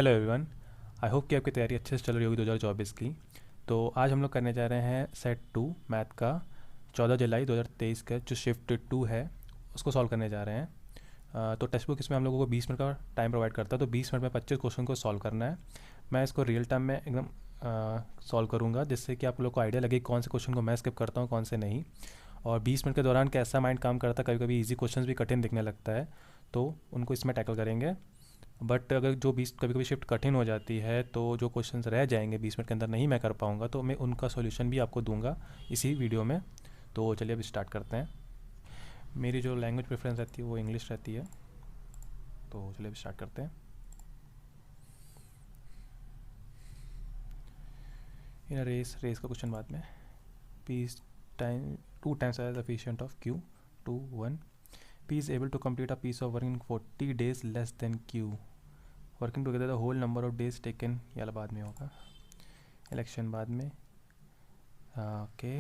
Hello everyone. I hope कि आपकी तैयारी अच्छे से चल रही होगी 2024 की। तो आज हम लोग करने जा रहे हैं सेट 2 मैथ का 14 जुलाई 2023 का जो शिफ्ट 2 है उसको सॉल्व करने जा रहे हैं। तो टेक्स्ट बुक इसमें हम लोगों को 20 मिनट का टाइम प्रोवाइड करता है, तो 20 मिनट में 25 क्वेश्चन को सॉल्व करना है। मैं इसको रियल टाइम में एकदम सॉल्व करूँगा, जिससे कि आप लोग को आइडिया लगे कौन से क्वेश्चन को मैं स्किप करता हूँ कौन से नहीं। और 20 मिनट के दौरान कैसा माइंड काम करता है, कभी कभी ईजी क्वेश्चन भी कठिन दिखने लगता है, तो उनको इसमें टैकल करेंगे। बट अगर जो 20 कभी कभी शिफ्ट कठिन हो जाती है, तो जो क्वेश्चंस रह जाएंगे 20 मिनट के अंदर नहीं मैं कर पाऊँगा, तो मैं उनका सॉल्यूशन भी आपको दूंगा इसी वीडियो में। तो चलिए अब स्टार्ट करते हैं। मेरी जो लैंग्वेज प्रेफरेंस रहती है वो इंग्लिश रहती है, तो चलिए अब स्टार्ट करते हैं। इन रेस रेस का क्वेश्चन बाद में। P is time 2 times as efficient of Q 2 1। P is able to complete a piece of work in 40 days less than Q. Working together the whole number of days taken, ये वाला बाद में होगा। Election बाद में। Okay,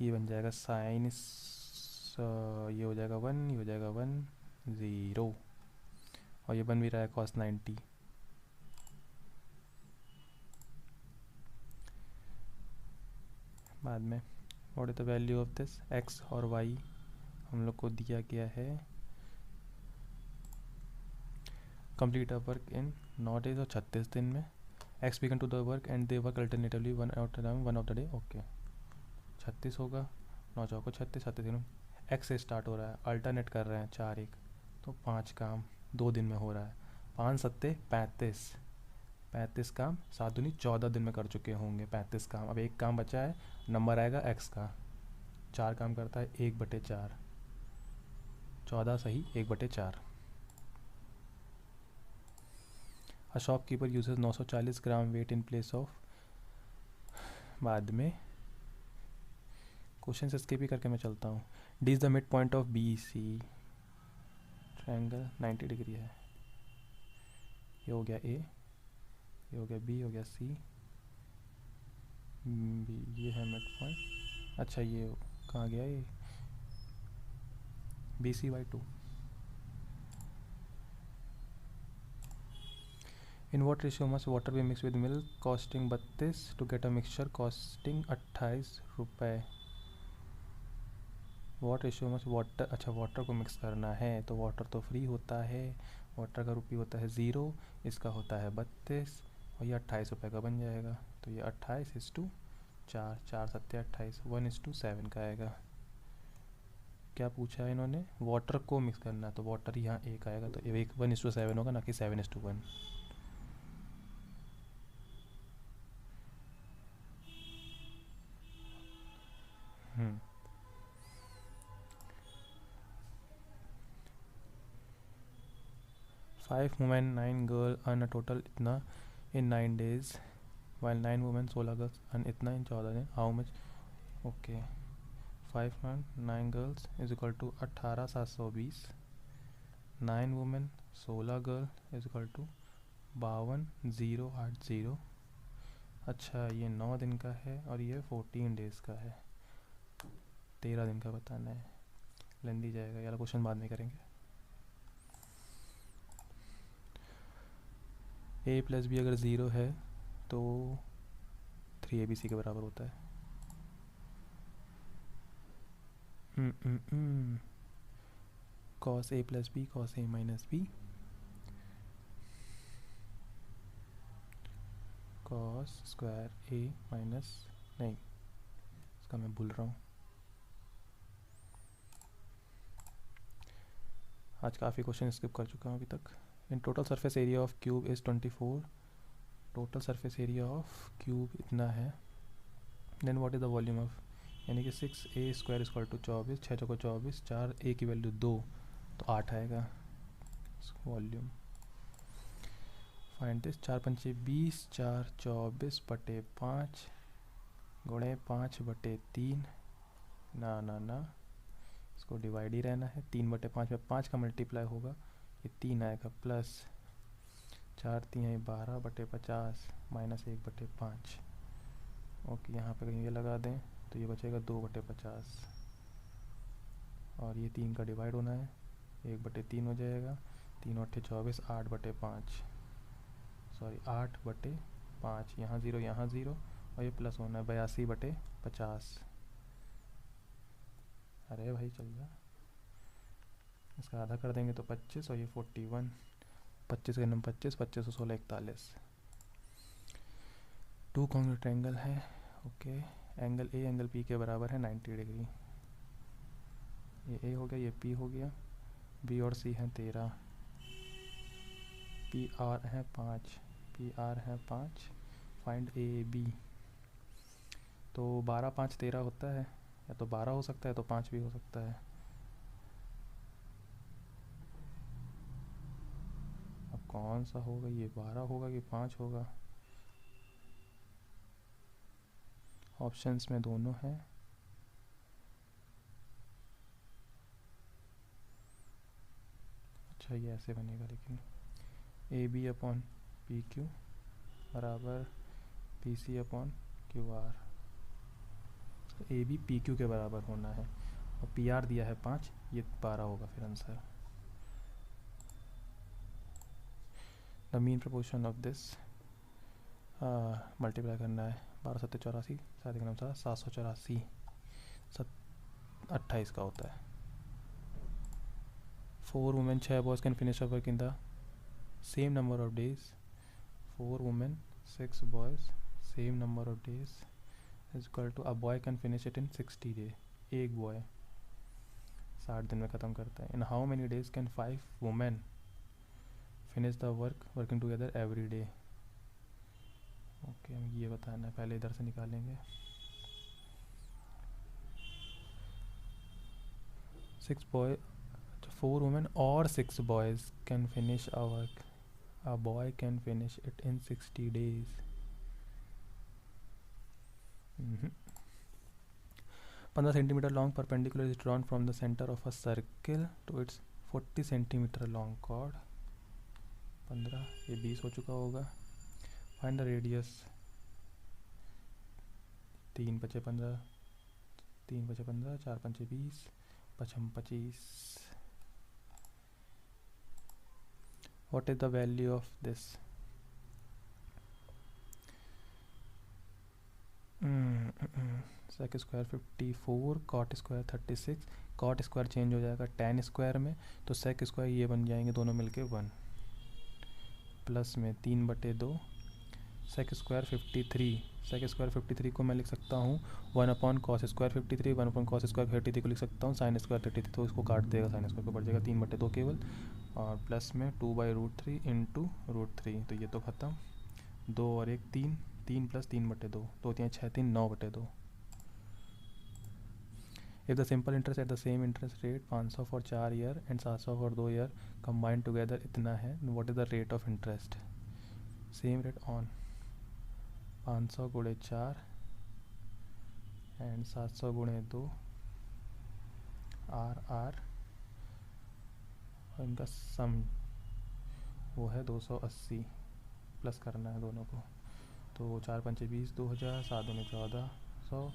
ये बन जाएगा साइन, ये हो जाएगा 1, ये हो जाएगा 1 0, और ये बन भी रहा है कॉस 90। बाद में what is the value of this X और वाई हम लोग को दिया गया है। Complete a work in 9 days और 36 दिन में। X began to the work and they work alternatively one of the day. Okay, 36 होगा, 9 चौको 36, 36 दिन। एक्स से स्टार्ट हो रहा है, अल्टरनेट कर रहे हैं 4 1, तो 5 काम 2 दिन में हो रहा है। 5 सत्ते 35, 35 काम 7 दूनी 14 दिन में कर चुके होंगे 35 काम। अब एक काम बचा है, नंबर आएगा एक्स का। 4 काम करता है 1/4, 14 सही 1/4। A shopkeeper uses 940 gram weight in place of. बाद में क्वेश्चन स्किप भी करके मैं चलता हूँ। D is the mid point of B C, triangle 90 degree है। ये हो गया ए, ये हो गया बी, हो गया सी, बी, ये है मिड पॉइंट। अच्छा, ये कहाँ गया ये, B C by 2। In what ratio must water be mix with milk costing 32 to get a mixture costing 28 रुपये। वाट रेशियो मस्ट वाटर, अच्छा वाटर को मिक्स करना है तो वाटर तो फ्री होता है, वाटर का रुपये होता है 0, इसका होता है 32, और ये 28 रुपये का बन जाएगा। तो ये 28:4, 4 सत्ते 28, 1:7 का आएगा। क्या पूछा है इन्होंने, वाटर को मिक्स करना है, तो वाटर यहाँ एक आएगा, तो एक 1:7 होगा, ना कि 7:1। 5 women 9 girl earn a total इतना in 9 days, while 9 women 16 girls earn इतना इन 14 दिन। How much. Okay, 5 man 9 girls is equal to 18,720, 9 women 16 girl is equal to 52,080। अच्छा, ये 9 दिन का है और ये 14 डेज का है, 13 दिन का बताना है। लेंदी जाएगा, यार क्वेश्चन बाद में करेंगे। ए प्लस बी अगर 0 है तो 3ABC के बराबर होता है। Cos A plus B cos A minus B, cos square A minus, नहीं इसका मैं भूल रहा हूँ। आज काफ़ी क्वेश्चन स्किप कर चुका हूँ अभी तक। In total surface area of cube is 24, total surface area of cube इतना है। Then what is the volume of, यानी कि 6a² इक्वल टू 24, 6 चौको 24, 4 a की वैल्यू 2, तो 8 आएगा वॉल्यूम। फाइंड दिस, 4 पंचे 20, 4 24/5 गुणे 5/3, ना इसको डिवाइड ही रहना है। 3/5 में 5 का मल्टीप्लाई होगा, ये 3 आएगा, प्लस 4 3 12/50 माइनस 1/5। ओके, यहाँ पे कहीं ये लगा दें तो ये बचेगा 2/50, और ये 3 का डिवाइड होना है, 1/3 हो जाएगा, 3 8 24, 8/5। सॉरी 8/5, यहाँ 0 यहाँ 0, और ये प्लस होना है 82/50। अरे भाई चल जा, इसका आधा कर देंगे तो 25, और ये 41, 25 के नंबर 25, 25 और 16 41। टू कॉन्ग्रुएंट एंगल है। Okay, angle A angle P के बराबर है 90 डिग्री। ये ए हो गया, ये पी हो गया, बी और सी हैं 13, पी आर है 5, पी आर है 5, फाइंड ए बी। तो 12 5 13 होता है, या तो 12 हो सकता है तो 5 भी हो सकता है। अब कौन सा होगा, ये 12 होगा कि 5 होगा? ऑप्शंस में दोनों है। अच्छा ये ऐसे बनेगा, लेकिन A B upon P Q बराबर P C upon Q R. A B P Q के बराबर होना है, और पी आर दिया है 5, ये 12 होगा फिर answer. The mean proportion of this multiply करना है, 12 7 84, 784, 28 का होता है। 4 women 6 boys can finish a work in the same number of days. 4 women 6 boys same number of days is equal to a boy can finish it in 60 day. एक बॉय 60 दिन में ख़त्म करता है। In how many days can 5 women finish the work working together every day. Okay, हमें ये बताना है, पहले इधर से निकालेंगे। 4 women और 6 boys can finish a work. A boy can finish it in 60 days. 15 centimeter long perpendicular is drawn from the center of a circle to its 40 centimeter long chord. 15, ये 20 हो चुका होगा। Find the radius। 3 5 15, 3 5 15, 4 5 20, 5 25। What is the value of this? sec square 54, cot square 36, cot square change हो जाएगा tan square में, तो sec square ये बन जाएंगे दोनों मिलके 1, प्लस में 3/2, sec स्क्वायर 53, sec स्क्वायर 53 को मैं लिख सकता हूँ 1 cos स्क्वायर 53, 1 cos स्क्वायर 33 को लिख सकता हूँ sin स्क्वायर 33, तो इसको काट देगा, sin स्क्वायर को बढ़ जाएगा 3/2 केवल, और प्लस में 2/√3 इंटू √3, तो ये तो ख़त्म, 2 और 1 3, 3 plus 3/2, 2 3 6 3 9/2। If the simple interest at the same interest rate 500 for 4 year and 700 for 2 year combined together इतना है, what is the rate of interest? Same rate on 500 गुणे 4 एंड 700 गुणे 2 आर और इनका सम वो है 280, प्लस करना है दोनों को, तो 4 5 20, 2000, 7 दूनी 1400,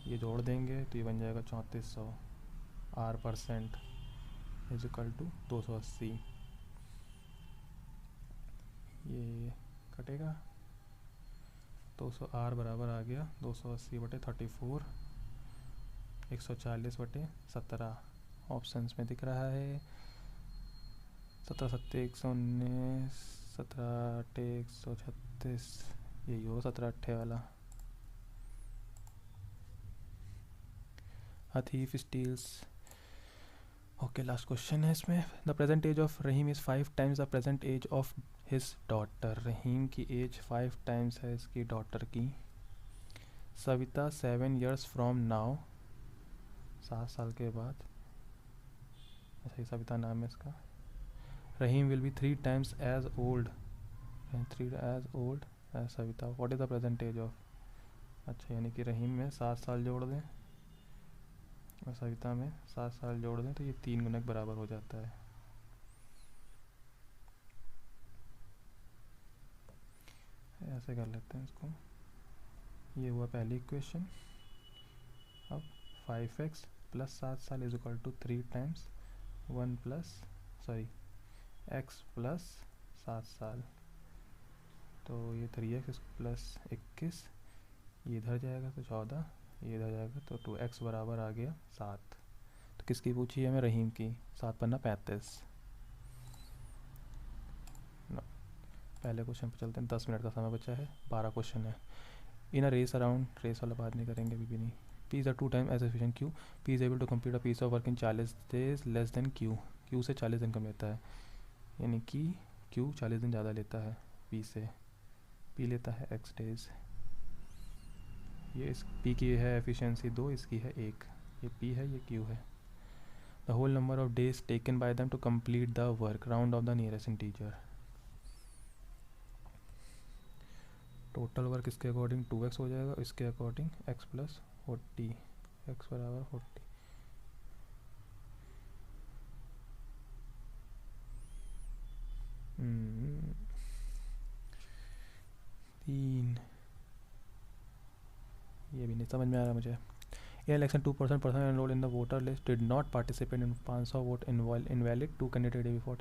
ये जोड़ देंगे तो ये बन जाएगा 3400। R percent is equal to 280, ये कटेगा 200, आर बराबर आ गया 280/34, 140/17। ऑप्शंस में दिख रहा है 17 7 119, 17 8 136, यही हो 17 8 वाला। A thief steals। Okay, last question है इसमें। The present age of Rahim is 5 times the present age of his daughter. Rahim की एज 5 times है इसकी डॉटर की। सविता 7 years फ्रॉम नाउ, 7 साल के बाद, ऐसा ही सविता नाम है इसका। Rahim will be 3 times as old, 3 as old as Savita, what is the present age of. अच्छा, यानी कि रहीम में 7 साल जोड़ दें और सविता में 7 साल जोड़ दें तो ये 3 गुना के बराबर हो जाता है। ऐसे कर लेते हैं इसको। ये हुआ पहली इक्वेशन। अब 5x प्लस 7 साल is equal to 3 times 1 plus x plus 7 साल। तो ये 3x प्लस 21, ये इधर जाएगा तो 14, ये इधर जाएगा तो 2x बराबर आ गया 7। तो किसकी पूछी है हमें? रहीम की। 7 पन्ना 35। पहले क्वेश्चन पर चलते हैं। 10 मिनट का समय बचा है, 12 क्वेश्चन है। इन अ रेस अराउंड, रेस वाला बात नहीं करेंगे अभी भी नहीं। P is a 2 times as efficient Q. P is able to complete a piece of work in 40 days less than Q. Q से 40 दिन कम लेता है, यानी कि Q 40 दिन ज़्यादा लेता है P से। P लेता है x days। ये इस P की है एफिशिएंसी 2, इसकी है 1। ये P है, ये Q है। The whole number of days taken by them to complete the work, round of the nearest integer। Total work इसके अकॉर्डिंग 2x हो जाएगा, इसके अकॉर्डिंग x प्लस 40, x बराबर 40। तीन, ये भी नहीं समझ में आ रहा मुझे। In election 2% person enrolled in the voter list did not participate in 500 vote invalid, 2 candidate A before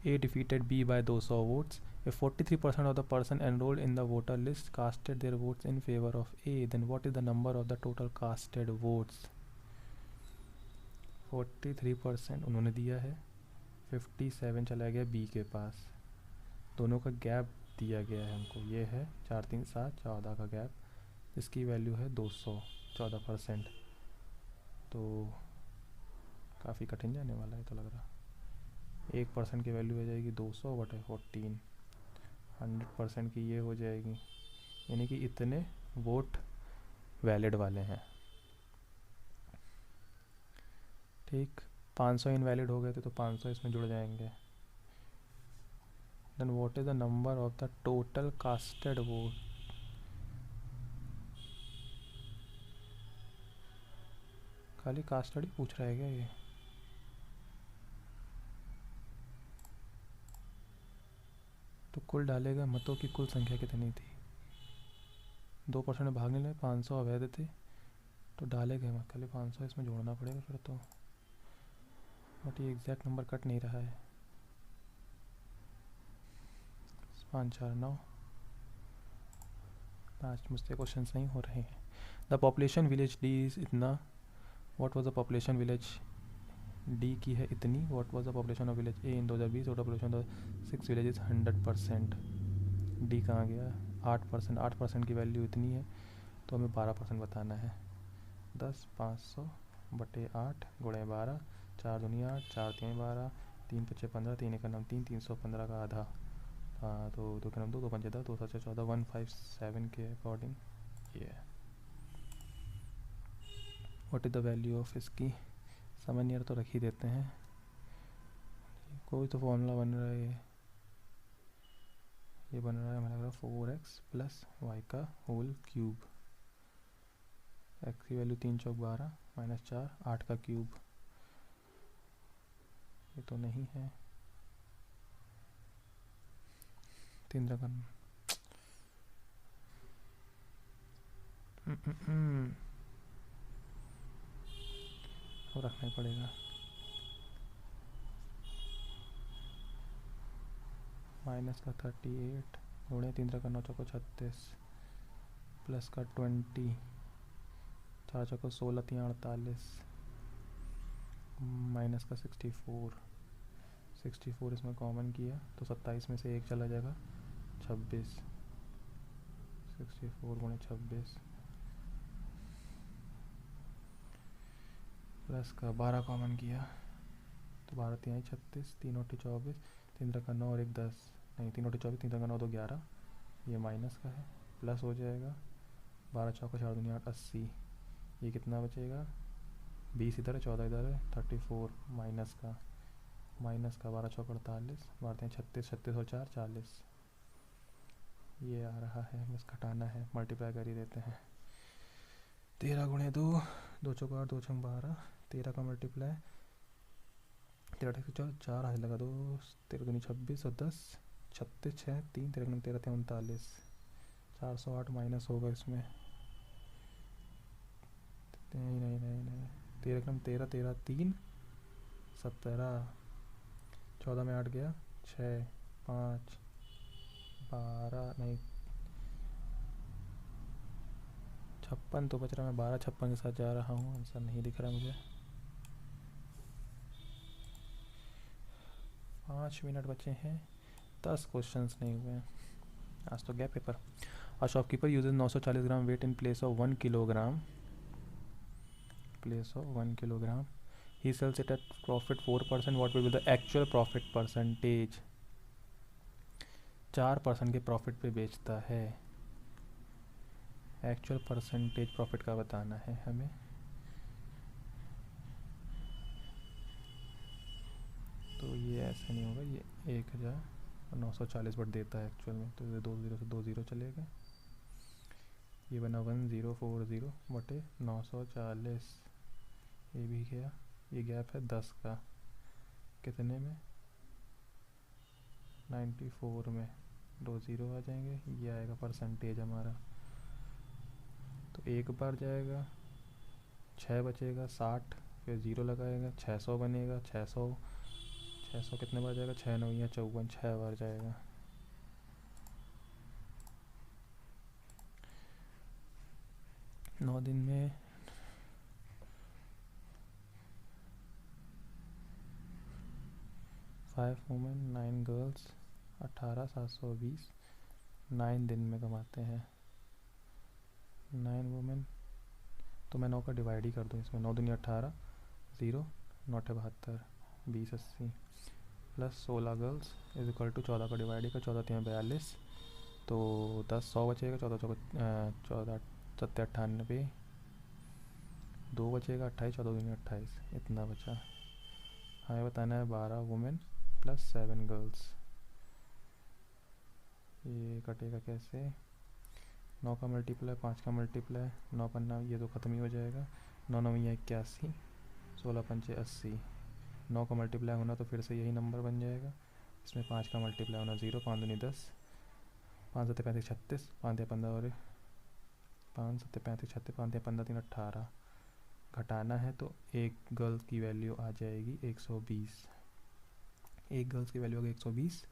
A defeated B by 200 votes. If 43% of the person enrolled in the voter list casted their votes in favor of A, then what is the number of the total casted votes? 43% उन्होंने दिया है, 57 चला गया B के पास, दोनों का gap दिया गया है हमको। ये है 4 3 7 14 का गैप, इसकी वैल्यू है 200, 14%। तो काफ़ी कठिन जाने वाला है तो लग रहा। 1% की वैल्यू हो जाएगी 200/14, 100% की ये हो जाएगी, यानी कि इतने वोट वैलिड वाले हैं। ठीक, 500 इनवैलिड हो गए थे तो 500 इसमें जुड़ जाएंगे। Then what is the number of the total casted vote? खाली कास्टेड ही पूछ रहा है क्या ये? तो कुल डालेगा मतों की कुल संख्या कितनी थी? 2% में भागने लगे, 500 अवैध थे तो डाले गए मत, खाली 500 इसमें जोड़ना पड़ेगा फिर तो। बट ये एग्जैक्ट नंबर कट नहीं रहा है। 5 4 9, 5 मुझसे क्वेश्चन नहीं हो रहे हैं। The population village D is इतना, what was the population village D की है इतनी, what was the population of village A in 2020, total population of 6 villages 100%। D कहाँ गया? 8%, 8% की वैल्यू इतनी है तो हमें 12% बताना है। 10 500/8 गुणे 12, 4 दूनी 8, 4 3 12, 3 5 15, 3 1 9 3, 315 का आधा। हाँ तो 2 के 9 2, 2 5 10, 2 7 14, 157 के अकॉर्डिंग ये। What is the value of इसकी? समझ नहीं आ रहा तो रख ही देते हैं, कोई तो फॉर्मूला बन रहा है। ये बन रहा है हमारा 4x प्लस वाई का होल क्यूब। x की वैल्यू 3 चौक 12 माइनस 4 8 का क्यूब। ये तो नहीं है, 3 रकम तो रखना ही पड़ेगा। माइनस का 38 गुणे 3 का 9 चौको 36 प्लस का 20, 4 चौको 16 3 48 माइनस का 64 इसमें कॉमन किया तो 27 में से 1 चला जाएगा 26, 64 गुणे 26 प्लस का 12 कॉमन किया तो 12 3 36, 3 8 24, 3 का 9 और 1 10, नहीं 3 8 24, 3 का 9 2 11, ये माइनस का है, प्लस हो जाएगा 12 चौका 4 दूनी 8 80। ये कितना बचेगा? 20 इधर है, 14 इधर है, 34 माइनस का 12 चौका 48, 12 36, 36 और 4 40। ये आ रहा है, बस घटाना है, मल्टीप्लाई कर ही देते हैं। 13 गुणे 2, 2 चौका 8, 2 छंग 12, 13 का मल्टीप्लाई 13 4 हाथ लगा 2, 13 दूनी 26 और 10 36 6 3, 13 13 39, 408 माइनस होगा इसमें। नहीं 13 13 13 3 17, 14 में 8 गया 6 5 12 नहीं 56 तो बच रहा, मैं 12 56 के साथ जा रहा हूँ, आंसर नहीं दिख रहा मुझे। 5 मिनट बचे हैं, 10 क्वेश्चंस नहीं हुए हैं, आज तो गया paper. A shopkeeper uses 940 gram weight in place of 1 kilogram, place of 1 kilogram, he sells it at profit 4%, what will be the actual profit percentage. 4% के प्रॉफिट पे बेचता है, एक्चुअल परसेंटेज प्रॉफिट का बताना है हमें। तो ये ऐसे नहीं होगा, ये 1940 बट देता है एक्चुअल में, तो ये 2 0 से 2 0 चलेगा, ये बना 1040 बटे 940, ये भी गया, ये गैप है 10 का, कितने में 94 में, 2 0 आ जाएंगे, ये आएगा परसेंटेज हमारा। तो एक बार जाएगा, 6 बचेगा, 60 फिर 0 लगाएगा, 600 बनेगा, 600 कितने बार जाएगा, 6 9 या 54, 6 बार जाएगा। नौ दिन में 5 वुमेन 9 गर्ल्स 18 720, 9 दिन में कमाते हैं 9 वुमेन, तो मैं 9 का डिवाइड ही कर दूँ इसमें, 9 दूनी 18, 0 9 72, 20 80 plus 16 girls is equal to 14 का डिवाइड ही कर, 14 3 42, तो 10 100 बचेगा, 14 7 98, 2 बचेगा 28, 14 दूनी 28, इतना बचा। हमें बताना है 12 वुमेन प्लस 7 गर्ल्स, ये कटेगा कैसे, 9 का मल्टीप्लाई 5 का मल्टीप्लाई, 9 पन्ना ये तो ख़त्म ही हो जाएगा, 9 9 81, 16 पंचे 80, 9 का मल्टीप्लाई होना तो फिर से यही नंबर बन जाएगा, इसमें 5 का मल्टीप्लाई होना 0, 5 दूनी 10, 5 7 35 36, 5 15 और 5 7 35 36, 5 15 3 18, घटाना है तो एक गर्ल्स की वैल्यू आ जाएगी 120, एक गर्ल्स की वैल्यू होगी 120,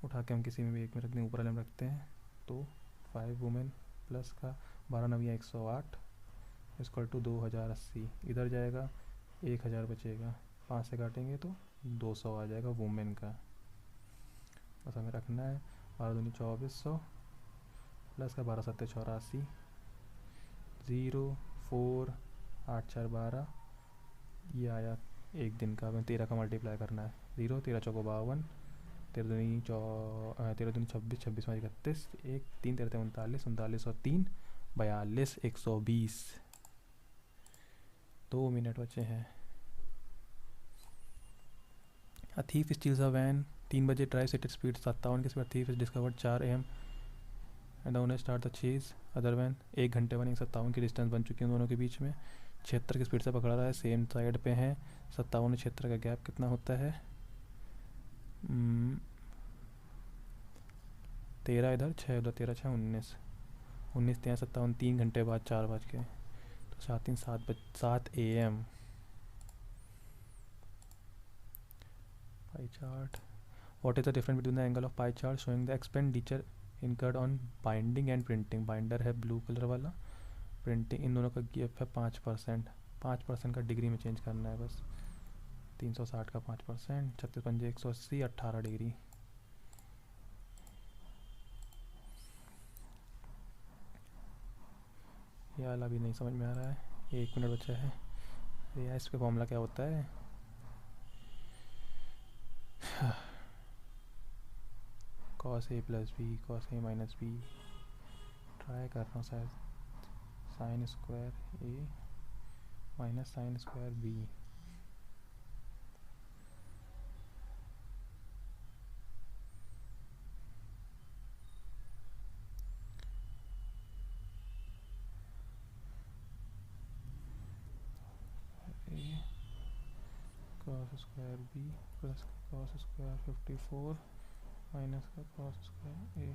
उठा के हम किसी में भी एक में रख दें, ऊपर वाले में रखते हैं, तो 5 वुमेन प्लस का 12 9 108 इक्वल टू 2080, इधर जाएगा 1000 बचेगा, 5 से काटेंगे तो 200 आ जाएगा वुमेन का, बस हमें रखना है 12 दूनी 2400 प्लस का 12 7 84, 0 4 8 4 12, ये आया एक दिन का, हमें 13 का मल्टीप्लाई करना है, 0 13 चौको 52, 13 दूनी 26, 26 में 31, 1 3 13 39, 39 और 3 42, 120, 2 मिनट बचे हैं। A thief steals a van, 3 बजे ड्राइव एट स्पीड 57 की speed, thief is discovered 4 AM and owner start the chase other van, 1 घंटे बने 57 की डिस्टेंस बन चुकी है दोनों के बीच में, 76 की स्पीड से पकड़ा रहा है, सेम साइड पे हैं, 57 और 76 का गैप कितना होता है, 13 इधर 6 उधर, 13 6 19, 19 13 57, 3 घंटे बाद 4 बज के, तो 7 3 7 AM। Pie chart, what is the difference between the angle of pie chart showing the expenditure incurred on binding and printing, binder है ब्लू कलर वाला, प्रिंटिंग, इन दोनों का गैप है 5%, 5% का डिग्री में चेंज करना है बस, 360 का 5%, 36 पंजे 180, 18 डिग्री। ये वाला भी नहीं समझ में आ रहा है, 1 मिनट बचा है, अरे यार इस पे फॉर्मूला क्या होता है, cos A plus B cos A minus B, try कर रहा हूँ शायद, sine square A minus sine square B, cos square B plus cos square 54 minus का cos स्क्वायर A,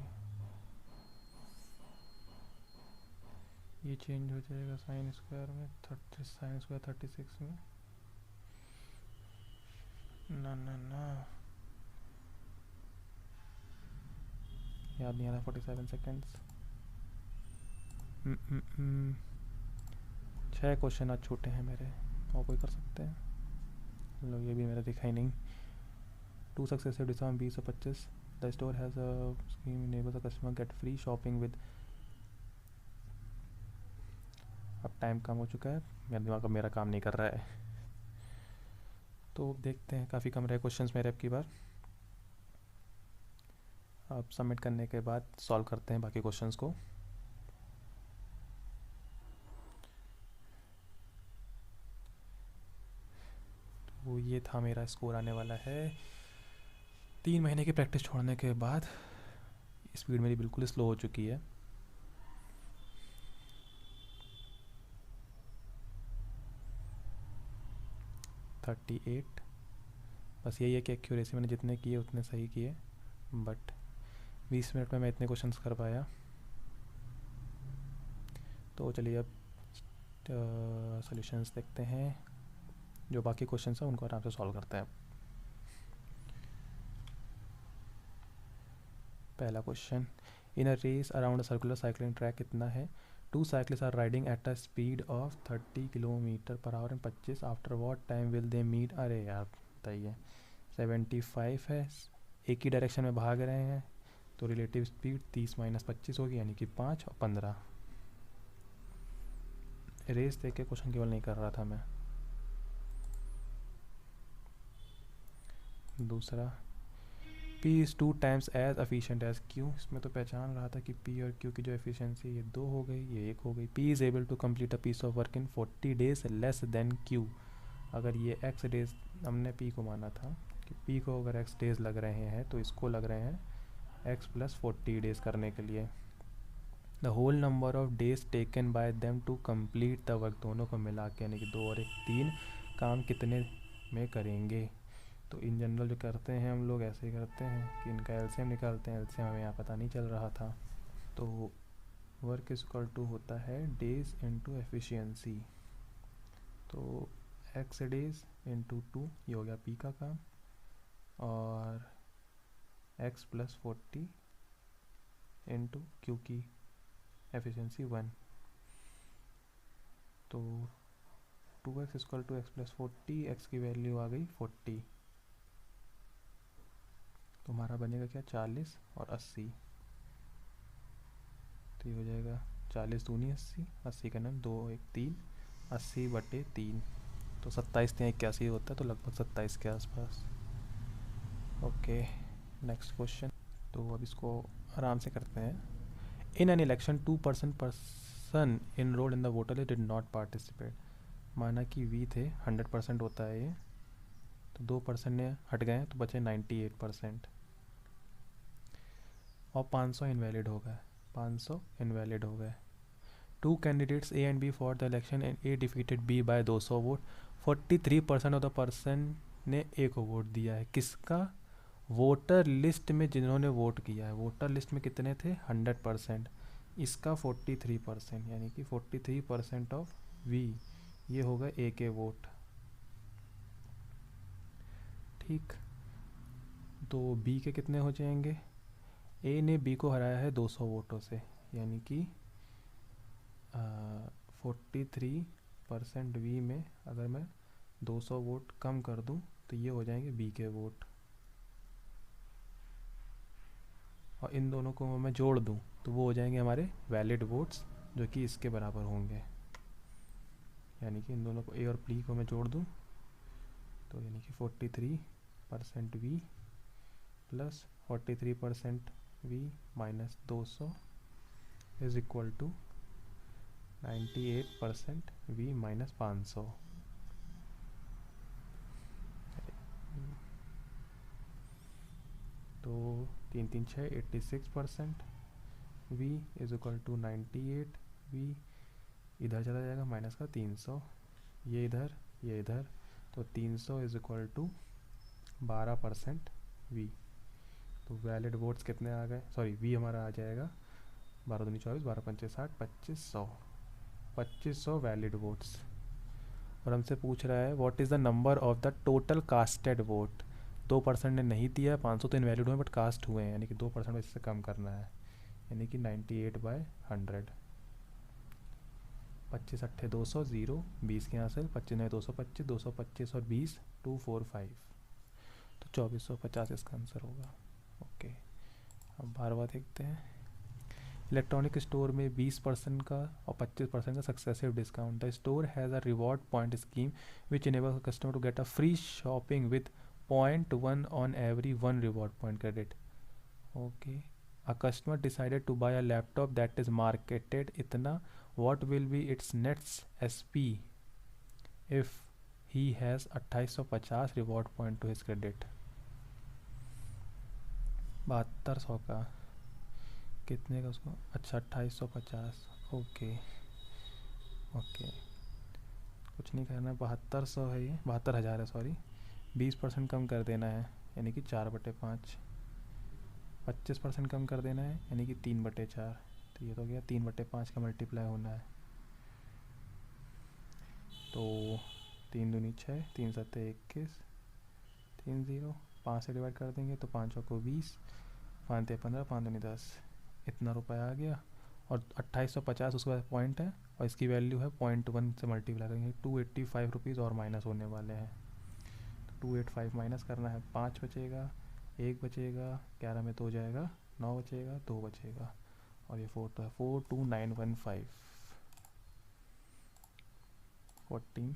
ये चेंज हो जाएगा साइन स्क्वायर में, साइन स्क्वायर 36 में, ना ना ना याद नहीं आ रहा। 47 सेकेंड्स। 6 क्वेश्चन आज छूटे हैं मेरे, और कोई कर सकते हैं। लो ये भी मेरा दिखा ही नहीं। 2 सक्सेसिव डिस्काउंट 20 और 25। The store has a scheme enables the customer get free shopping with. अब टाइम कम हो चुका है, मेरा दिमाग अब मेरा काम नहीं कर रहा है। तो देखते हैं, काफ़ी कम रहे क्वेश्चंस मेरे अब की बार। अब सबमिट करने के बाद सॉल्व करते हैं बाकी क्वेश्चंस को। तो ये था मेरा स्कोर आने वाला है 3 महीने की प्रैक्टिस छोड़ने के बाद। स्पीड मेरी बिल्कुल स्लो हो चुकी है। थर्टी 38। बस यही है कि एक्यूरेसी मैंने जितने किए उतने सही किए, बट 20 मिनट में मैं इतने क्वेश्चंस कर पाया। तो चलिए अब सॉल्यूशंस देखते हैं। जो बाकी क्वेश्चंस हैं उनको आराम से सॉल्व करते हैं। पहला question, in a race around a circular cycling track कितना है? 2 cyclists are riding at a speed of 30 kilometre per hour and 25 after what time will they meet. अरे यार बताइए। 75 है, एक ही डायरेक्शन में भाग रहे हैं, तो रिलेटिव स्पीड 30 माइनस 25 होगी, यानी कि 5 और 15। रेस देख के क्वेश्चन केवल नहीं कर रहा था मैं। दूसरा, P is 2 times as efficient as Q। इसमें तो पहचान रहा था कि P और Q की जो एफिशिएंसी ये 2 हो गई, ये 1 हो गई। P is able to complete a piece of work in 40 days less than Q। अगर ये x डेज, हमने P को माना था कि P को अगर x डेज लग रहे हैं तो इसको लग रहे हैं x प्लस 40 डेज करने के लिए। The whole number of days taken by them to complete the work, दोनों को मिला के यानी कि 2 और 1 3 काम कितने में करेंगे। तो इन जनरल जो करते हैं हम लोग ऐसे ही करते हैं कि इनका एलसीएम निकालते हैं। एलसीएम हमें यहाँ पता नहीं चल रहा था, तो वर्क इज इक्वल टू होता है डेज इनटू एफिशिएंसी। तो एक्स डेज इंटू 2, ये हो गया पी का काम, और एक्स प्लस 40 इंटू क्यू की एफिशिएंसी 1। तो 2x equal to X plus 40, X की वैल्यू आ गई 40, तो हमारा बनेगा क्या 40 और 80। तो ये हो जाएगा 40 दूनी 80, 80 का नाम 2 1 3, 80 बटे 3, तो 27 3 81 होता है, तो लगभग 27 के आसपास। Okay, next question. तो अब इसको आराम से करते हैं। In an election 2% person enrolled in the voter list did not participate. माना कि वी थे, 100% होता है ये, तो 2% ने हट गए तो बचे 98%, और 500 इनवैलिड हो गए। 500 इनवैलिड हो गए। 2 candidates A and B for the election and A defeated B by 200 vote. 43% of the person ने ए को वोट दिया है। किसका? वोटर लिस्ट में जिन्होंने वोट किया है। वोटर लिस्ट में कितने थे? 100%। इसका 43%, यानी कि 43% ऑफ वी, ये होगा ए के वोट। ठीक, तो बी के कितने हो जाएंगे? ए ने बी को हराया है 200 वोटों से, यानी कि 43% वी में अगर मैं 200 वोट कम कर दूं तो ये हो जाएंगे बी के वोट, और इन दोनों को मैं जोड़ दूं तो वो हो जाएंगे हमारे वैलिड वोट्स, जो कि इसके बराबर होंगे। यानी कि इन दोनों को, ए और बी को मैं जोड़ दूं तो यानी कि 43% V plus 43% V minus 200 is equal to 98% V minus 500। तो 3 3 6 86% V is equal to 98 V, इधर चला जाएगा माइनस का 300, ये इधर ये इधर, तो 300 इज इक्वल टू 12% वी। तो वैलिड वोट्स कितने आ गए? सॉरी, वी हमारा आ जाएगा 12 दूनी 24, 12 पंचे 60, 2500 वैलिड वोट्स। और हमसे पूछ रहा है what is the number of the total casted vote. 2% ने नहीं दिया, 500 तो इनवैलिड हुए बट कास्ट हुए हैं, यानी कि 2% इससे कम करना है, यानी कि 98/100। 25 अट्ठे 200, 0 20 के यहाँ से 25 नए 225, 225 और 20 245, तो 2450 इसका आंसर होगा। ओके, अब बारवा देखते हैं। इलेक्ट्रॉनिक स्टोर में 20% का और 25% का successive discount. The store has a reward point scheme which enable customer to get a free shopping with 0.1 on every 1 reward point credit. Okay, a customer decided to buy a laptop that is marketed इतना, what will be its net SP if he has 2850 reward point two his credit. 7200 का कितने का उसको, अच्छा 2850। Okay okay, कुछ नहीं करना है, 7200 है ये, 72,000 है सॉरी, 20% कम कर देना है यानी कि 4/5, 25% कम कर देना है यानी कि 3/4, तो ये तो गया 3/5 का मल्टीप्लाई होना है, तो 3 दूनी 6, 3 सत्ते 21, 3 0, 5 से डिवाइड कर देंगे तो 5 को 20, 5 ते 15, 5 दूनी 10, इतना रुपया आ गया। और 2850 उसके बाद पॉइंट है और इसकी वैल्यू है 0.1 से मल्टीप्लाई करेंगे, 285 रुपीज़ और माइनस होने वाले हैं, तो 285 माइनस करना है, 5 बचेगा, 1 बचेगा, 11 में 2 जाएगा, 9 बचेगा, 2 बचेगा, और ये 4 तो है 42915 14।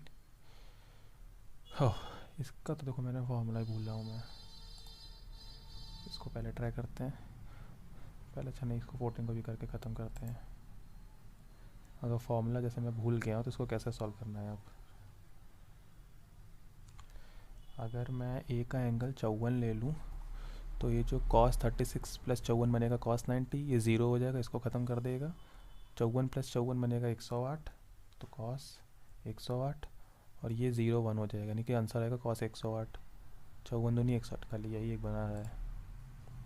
हो, इसका तो देखो मैंने फॉर्मूला ही भूल रहा हूँ मैं, इसको पहले ट्राई करते हैं पहले, अच्छा नहीं इसको 14 को भी करके ख़त्म करते हैं। अगर फॉर्मूला जैसे मैं भूल गया हूँ तो इसको कैसे सॉल्व करना है। अब अगर मैं ए का एंगल 54 ले लूँ तो ये जो cos 36 + 54 बनेगा cos 90, ये 0 हो जाएगा, इसको ख़त्म कर देगा, 54 + 54 बनेगा 108, तो cos 108, और ये 0 1 हो जाएगा, यानी कि आंसर आएगा cos 108, 54 दूनी 108 का लिया, यही एक बना रहा है,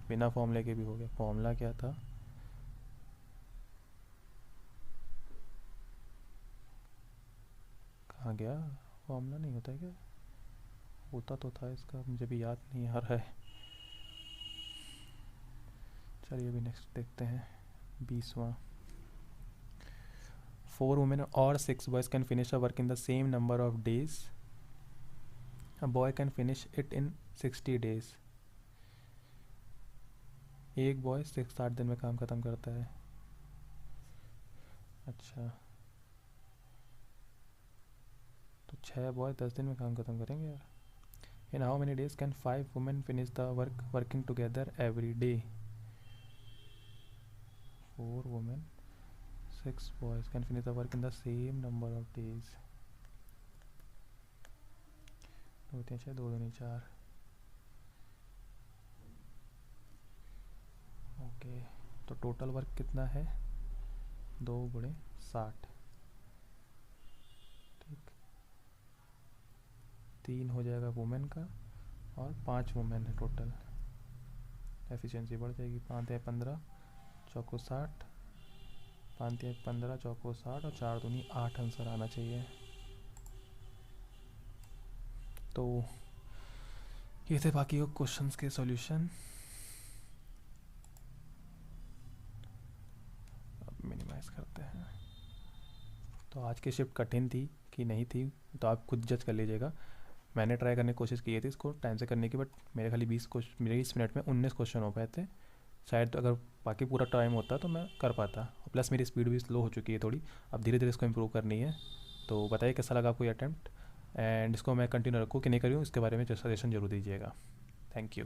बिना फॉर्मूले के भी हो गया। फॉर्मूला क्या था, कहाँ गया, फॉर्मूला नहीं होता है क्या, होता तो था इसका, मुझे भी याद नहीं आ रहा है। चलिए अभी नेक्स्ट देखते हैं 20वां। 4 women or 6 boys can finish a work in the same number of days. A boy can finish it in 60 days. एक बॉय 60 दिन में काम ख़त्म करता है। अच्छा, तो 6 बॉय 10 दिन में काम ख़त्म करेंगे यार। In how many days can 5 women finish the work working together every day? 4 women 6 boys can finish the work in the same number of days. 2 3 6 2 2 4। Okay, तो टोटल वर्क कितना है, 2 × 60, ठीक, 3 हो जाएगा वुमेन का और 5 वुमेन है टोटल, एफिशिएंसी बढ़ जाएगी, 5 है 15, चौको 60, 5 है 15, चौको 60 और 4 दूनी 8 आंसर आना चाहिए। तो ये थे बाकी क्वेश्चंस के सॉल्यूशन। अब मिनिमाइज करते हैं। तो आज की शिफ्ट कठिन थी कि नहीं थी तो आप खुद जज कर लीजिएगा। मैंने ट्राई करने की कोशिश की थी इसको टाइम से करने की, बट मेरे खाली 20 मिनट में 19 क्वेश्चन हो पाए थे। शायद अगर बाकी पूरा टाइम होता तो मैं कर पाता, और प्लस मेरी स्पीड भी स्लो हो चुकी है थोड़ी, अब धीरे धीरे इसको इम्प्रूव करनी है। तो बताइए कैसा लगा आपको ये अटैम्प्ट, एंड इसको मैं कंटिन्यू रखूँ कि नहीं करूँ, इसके बारे में सजेशन जरूर दीजिएगा। Thank you.